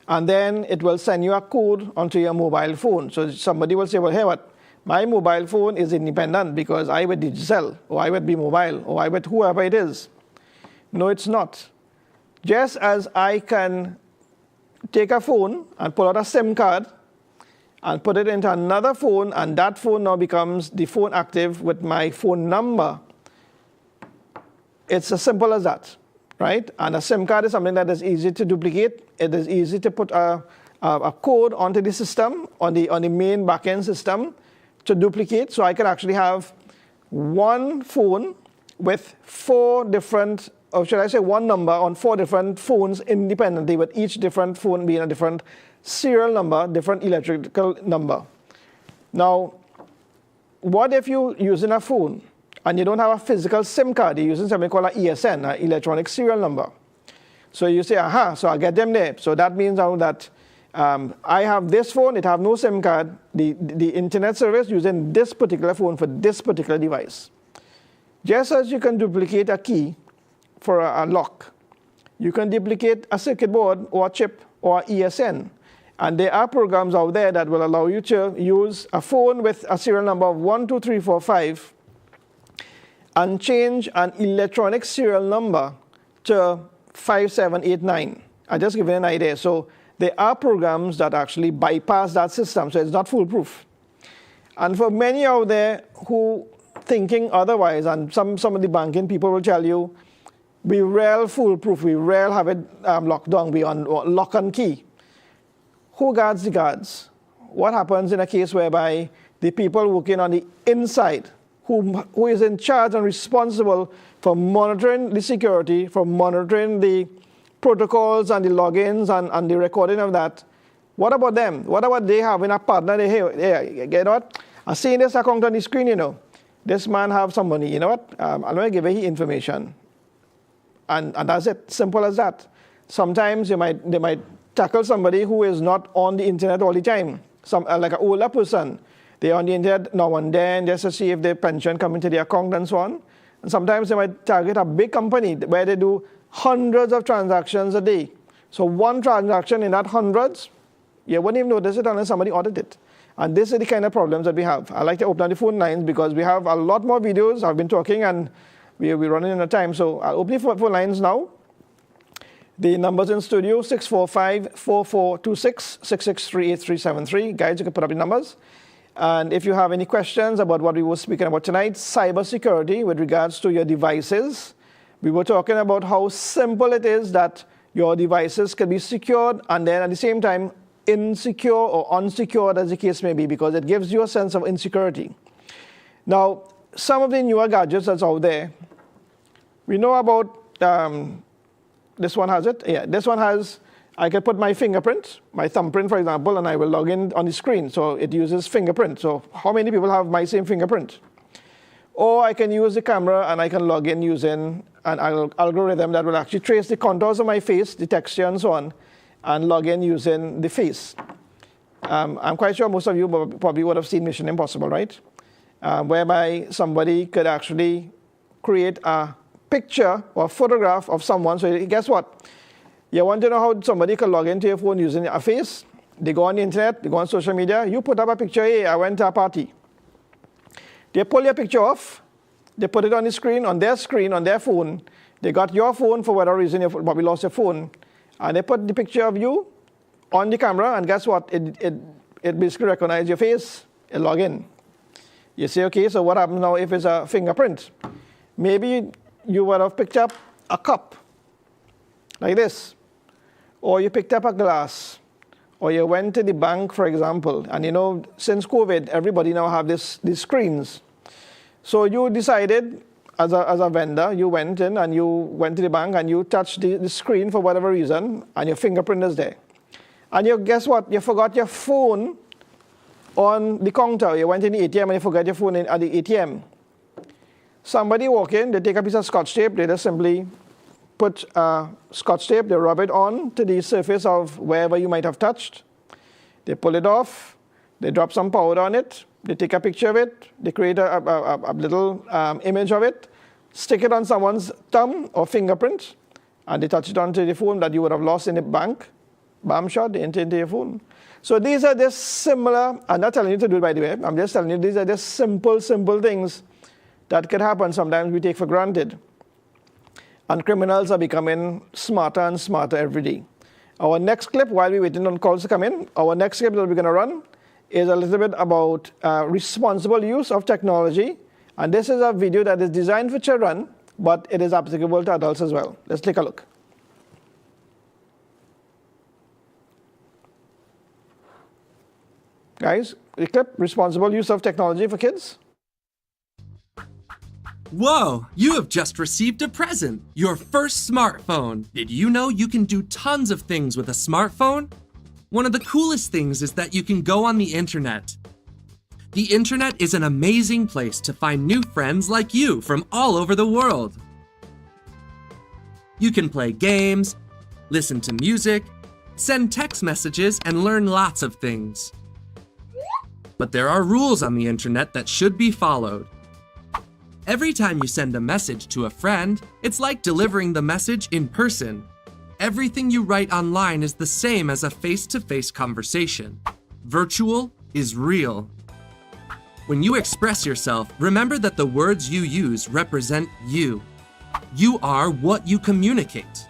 and then it will send you a code onto your mobile phone. So somebody will say, well, hey, what? My mobile phone is independent because I with Digicel, or I with B-Mobile, or I with whoever it is. No, it's not. Just as I can take a phone and pull out a SIM card and put it into another phone, and that phone now becomes the phone active with my phone number. It's as simple as that, right? And a SIM card is something that is easy to duplicate. It is easy to put a code onto the system, on the main backend system, to duplicate. So I can actually have one phone with 4 different, or should I say one number on 4 different phones independently, with each different phone being a different serial number, different electrical number. Now, what if you're using a phone and you don't have a physical SIM card? You're using something called an ESN, an electronic serial number. So you say, aha, so I get them there. So that means now that I have this phone, it have no SIM card, the internet service using this particular phone for this particular device. Just as you can duplicate a key for a lock, you can duplicate a circuit board or a chip or ESN. And there are programs out there that will allow you to use a phone with a serial number of 1, 2, 3, 4, 5 and change an electronic serial number to 5, 7, 8, 9. I just give you an idea. So there are programs that actually bypass that system, so it's not foolproof. And for many out there who thinking otherwise, and some of the banking people will tell you, we rarely foolproof, we rarely have it locked down, we on lock and key. Who guards the guards? What happens in a case whereby the people working on the inside, who is in charge and responsible for monitoring the security, for monitoring the protocols and the logins and the recording of that, what about them? What about they having a partner? Hey, get what? I seen this account on the screen, you know. This man have some money, you know what? I'm going to give you information. And that's it, simple as that. Sometimes they might tackle somebody who is not on the internet all the time. Like an older person, they're on the internet now and then just to see if their pension come into their account and so on. And sometimes they might target a big company where they do hundreds of transactions a day. So one transaction in that hundreds, you wouldn't even notice it unless somebody audited it. And this is the kind of problems that we have. I like to open up the phone lines because we have a lot more videos. I've been talking and we're running out of time. So I'll open the phone lines now. The numbers in studio, 645-4426, 663-8373. Guys, you can put up the numbers. And if you have any questions about what we were speaking about tonight, cybersecurity with regards to your devices, we were talking about how simple it is that your devices can be secured and then at the same time insecure or unsecured as the case may be, because it gives you a sense of insecurity. Now, some of the newer gadgets that's out there, we know about, this one has it. Yeah, this one has, I can put my fingerprint, my thumbprint, for example, and I will log in on the screen. So it uses fingerprint. So how many people have my same fingerprint? Or I can use the camera and I can log in using an algorithm that will actually trace the contours of my face, the texture and so on, and log in using the face. I'm quite sure most of you probably would have seen Mission Impossible, right? Whereby somebody could actually create a picture or photograph of someone. So guess what? You want to know how somebody can log into your phone using a face? They go on the internet, they go on social media, you put up a picture, hey, I went to a party. They pull your picture off, they put it on the screen, on their phone. They got your phone for whatever reason, you probably lost your phone. And they put the picture of you on the camera, and guess what? It basically recognizes your face, it log in. You say, okay, so what happens now if it's a fingerprint? Maybe you would have picked up a cup, like this. Or you picked up a glass. Or you went to the bank, for example. And you know, since COVID, everybody now have these screens. So you decided, as a vendor, you went in and you went to the bank and you touched the screen for whatever reason, and your fingerprint is there. And you, guess what? You forgot your phone on the counter. You went in the ATM and you forgot your phone at the ATM. Somebody walk in, they take a piece of Scotch tape, they just simply put Scotch tape, they rub it on to the surface of wherever you might have touched. They pull it off, they drop some powder on it, they take a picture of it, they create a little image of it, stick it on someone's thumb or fingerprint, and they touch it onto the phone that you would have lost in the bank. Bam shot, they enter into your phone. So these are just similar, I'm not telling you to do it by the way, I'm just telling you these are just simple things that could happen. Sometimes we take for granted. And criminals are becoming smarter and smarter every day. Our next clip, while we're waiting on calls to come in, our next clip that we're going to run is a little bit about responsible use of technology. And this is a video that is designed for children, but it is applicable to adults as well. Let's take a look. Guys, the clip, responsible use of technology for kids. Whoa, you have just received a present, your first smartphone. Did you know you can do tons of things with a smartphone? One of the coolest things is that you can go on the internet. The internet is an amazing place to find new friends like you from all over the world. You can play games, listen to music, send text messages, and learn lots of things. But there are rules on the internet that should be followed. Every time you send a message to a friend, it's like delivering the message in person. Everything you write online is the same as a face-to-face conversation. Virtual is real. When you express yourself, remember that the words you use represent you. You are what you communicate.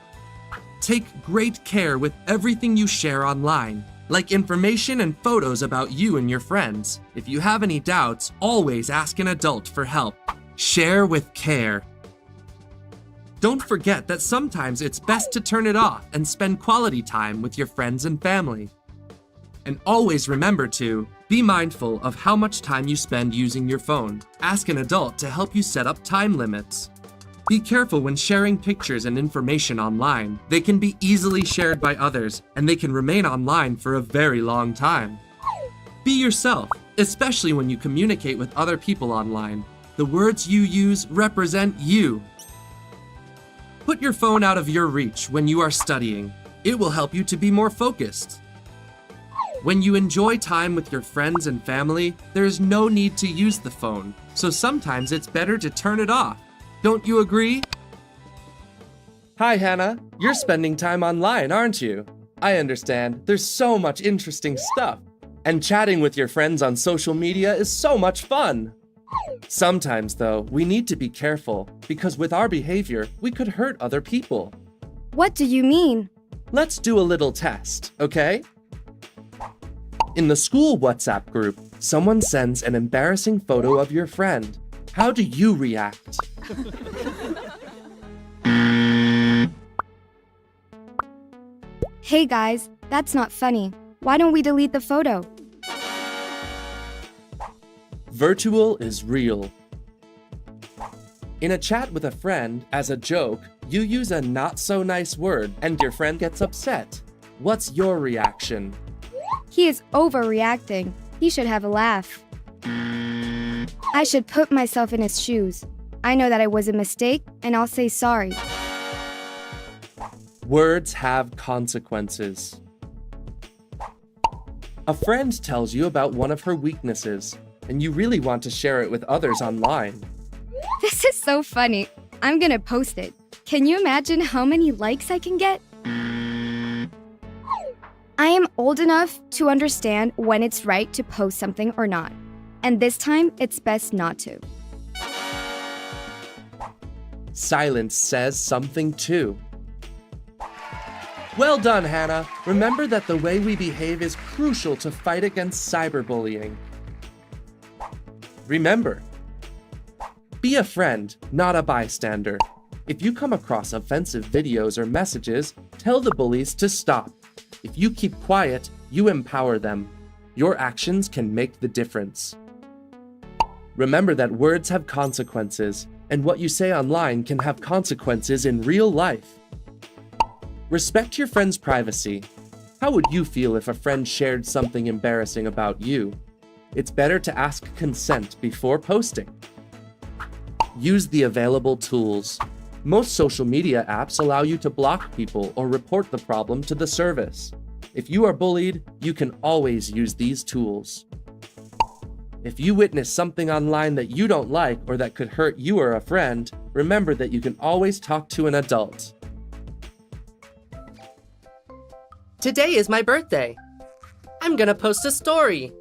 Take great care with everything you share online, like information and photos about you and your friends. If you have any doubts, always ask an adult for help. Share with care. Don't forget that sometimes it's best to turn it off and spend quality time with your friends and family. And always remember to be mindful of how much time you spend using your phone. Ask an adult to help you set up time limits. Be careful when sharing pictures and information online. They can be easily shared by others, and they can remain online for a very long time. Be yourself, especially when you communicate with other people online. The words you use represent you. Put your phone out of your reach when you are studying. It will help you to be more focused. When you enjoy time with your friends and family, there is no need to use the phone, so sometimes it's better to turn it off. Don't you agree? Hi, Hannah. You're spending time online, aren't you? I understand. There's so much interesting stuff. And chatting with your friends on social media is so much fun. Sometimes, though, we need to be careful because with our behavior, we could hurt other people. What do you mean? Let's do a little test, okay? In the school WhatsApp group, someone sends an embarrassing photo of your friend. How do you react? Hey guys, that's not funny. Why don't we delete the photo? Virtual is real. In a chat with a friend, as a joke, you use a not-so-nice word and your friend gets upset. What's your reaction? He is overreacting. He should have a laugh. I should put myself in his shoes. I know that it was a mistake, and I'll say sorry. Words have consequences. A friend tells you about one of her weaknesses, and you really want to share it with others online. This is so funny. I'm gonna post it. Can you imagine how many likes I can get? I am old enough to understand when it's right to post something or not. And this time, it's best not to. Silence says something too. Well done, Hannah. Remember that the way we behave is crucial to fight against cyberbullying. Remember, be a friend, not a bystander. If you come across offensive videos or messages, tell the bullies to stop. If you keep quiet, you empower them. Your actions can make the difference. Remember that words have consequences, and what you say online can have consequences in real life. Respect your friend's privacy. How would you feel if a friend shared something embarrassing about you? It's better to ask consent before posting. Use the available tools. Most social media apps allow you to block people or report the problem to the service. If you are bullied, you can always use these tools. If you witness something online that you don't like or that could hurt you or a friend, remember that you can always talk to an adult. Today is my birthday. I'm gonna post a story.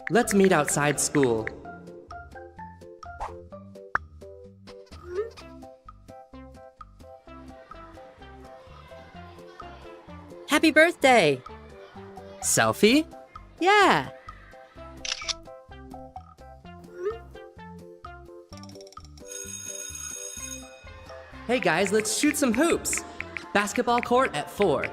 Let's meet outside school. Happy birthday! Selfie? Yeah! Hey guys, let's shoot some hoops. Basketball court at 4.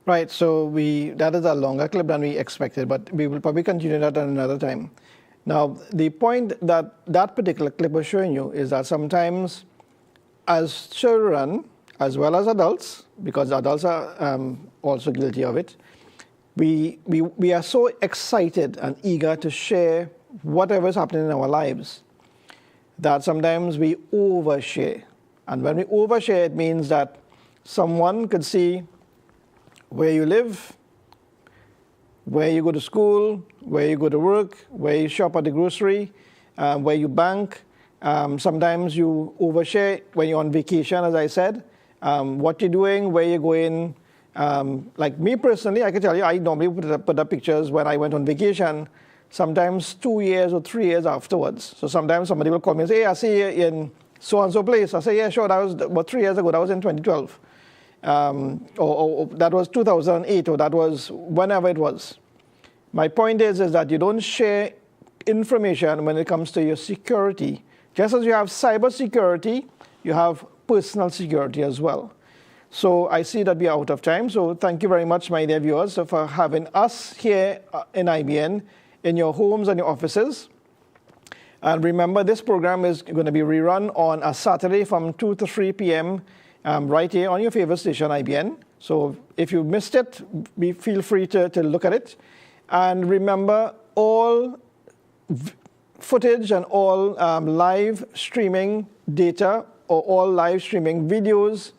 Right, so that is a longer clip than we expected, but we will probably continue that at another time. Now, the point that particular clip was showing you is that sometimes as children, as well as adults, because adults are also guilty of it, we are so excited and eager to share whatever is happening in our lives, that sometimes we overshare. And when we overshare, it means that someone could see where you live, where you go to school, where you go to work, where you shop at the grocery, where you bank. Sometimes you overshare when you're on vacation, as I said, what you're doing, where you're going. Like me personally, I can tell you, I normally put up pictures when I went on vacation, sometimes 2 years or 3 years afterwards. So sometimes somebody will call me and say, hey, I see you in so-and-so place. I say, yeah, sure, that was about 3 years ago. That was in 2012. Or that was 2008, or that was whenever it was. My point is that you don't share information when it comes to your security. Just as you have cyber security, you have personal security as well. So I see that we are out of time. So thank you very much, my dear viewers, for having us here in IBN, in your homes and your offices. And remember, this program is going to be rerun on a Saturday from 2 to 3 p.m. Right here on your favorite station, IBN. So if you missed it, feel free to look at it. And remember, all footage and all live streaming data or all live streaming videos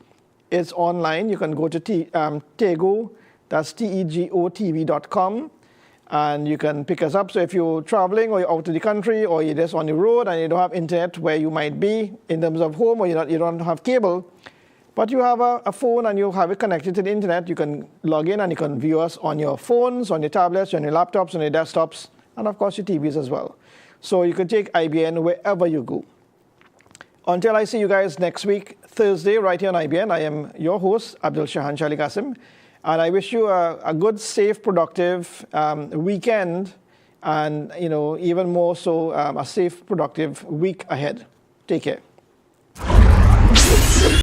is online. You can go to Tego, that's TEGOTV.com, and you can pick us up. So if you're traveling or you're out of the country or you're just on the road and you don't have internet where you might be in terms of home, or you don't have cable, but you have a phone and you have it connected to the internet, you can log in and you can view us on your phones, on your tablets, on your laptops, on your desktops, and of course your TVs as well. So you can take IBN wherever you go. Until I see you guys next week, Thursday, right here on IBN, I am your host, Abdul Shahan Ali Qasim, and I wish you a good, safe, productive weekend, and even more so, a safe, productive week ahead. Take care.